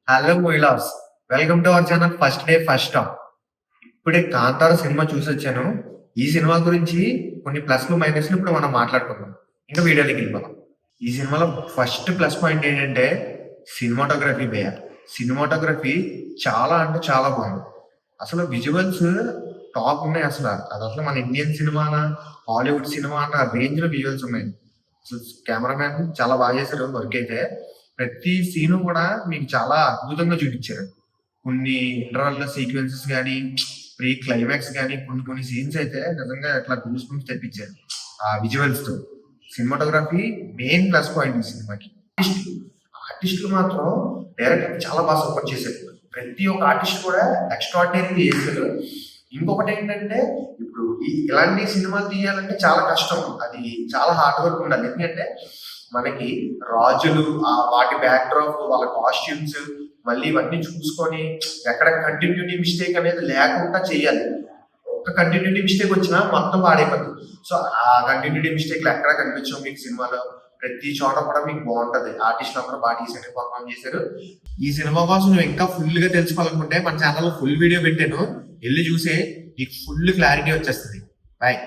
Hello movie lovers, welcome to our channel first day first top. ఇప్పుడే Kantara cinema చూసి వచ్చాను. ఈ సినిమా గురించి కొన్ని ప్లస్లు మైనస్లు ఇప్పుడు మనం మాట్లాడుకుందాం. ఇంకా వీడియోలోకి వెళ్ళిపోదాం. ఈ సినిమాలో ఫస్ట్ ప్లస్ పాయింట్ ఏంటంటే సినిమాటోగ్రఫీ భయ్య. సినిమాటోగ్రఫీ చాలా అంటే చాలా బాగుంది. అసలు విజువల్స్ టాప్ ఉన్నాయి. అది అసలు మన ఇండియన్ సినిమానా హాలీవుడ్ సినిమా అన్న రేంజ్ లో విజువల్స్ ఉన్నాయి. అసలు కెమెరామ్యాన్ చాలా బాగా చేశారు వర్క్ అయితే. ప్రతి సీను కూడా మీకు చాలా అద్భుతంగా చూపించారు. కొన్ని ఇంటర్వల్ సీక్వెన్సెస్ కానీ, ప్రీ క్లైమాక్స్ కానీ, కొన్ని సీన్స్ అయితే నిజంగా అట్లా గూస్ బంప్స్ తెప్పించారు ఆ విజువల్స్ తో. సినిమాటోగ్రఫీ మెయిన్ ప్లస్ పాయింట్ ఈ సినిమాకి. ఆర్టిస్టులు మాత్రం డైరెక్టర్ చాలా బాగా సపోర్ట్ చేశారు. ప్రతి ఒక్క ఆర్టిస్ట్ కూడా ఎక్స్ట్రాడినరీ చేశారు. ఇంకొకటి ఏంటంటే ఇప్పుడు ఇలాంటి సినిమాలు తీయాలంటే చాలా కష్టం. అది చాలా హార్డ్ వర్క్ ఉండాలి. ఎందుకంటే మనకి రాజులు వాటి బ్యాక్ డ్రాప్, వాళ్ళ కాస్ట్యూమ్స్, మళ్ళీ ఇవన్నీ చూసుకొని ఎక్కడ కంటిన్యూటీ మిస్టేక్ అనేది లేకుండా చేయాలి. ఒక్క కంటిన్యూటీ మిస్టేక్ వచ్చినా మొత్తం పాడైపోతుంది. సో ఆ కంటిన్యూటీ మిస్టేక్లు ఎక్కడ కనిపించవు మీకు సినిమాలో. ప్రతి చోట కూడా మీకు బాగుంటది. ఆర్టిస్టులు అందరూ బాగా డీసెంట్ పర్ఫార్మ్ చేశారు. ఈ సినిమా కోసం నువ్వు ఇంకా ఫుల్ గా తెలుసుకోవాలనుకుంటే మన ఛానల్లో ఫుల్ వీడియో పెట్టాను, వెళ్ళి చూసే నీకు ఫుల్ క్లారిటీ వచ్చేస్తుంది. బాయ్.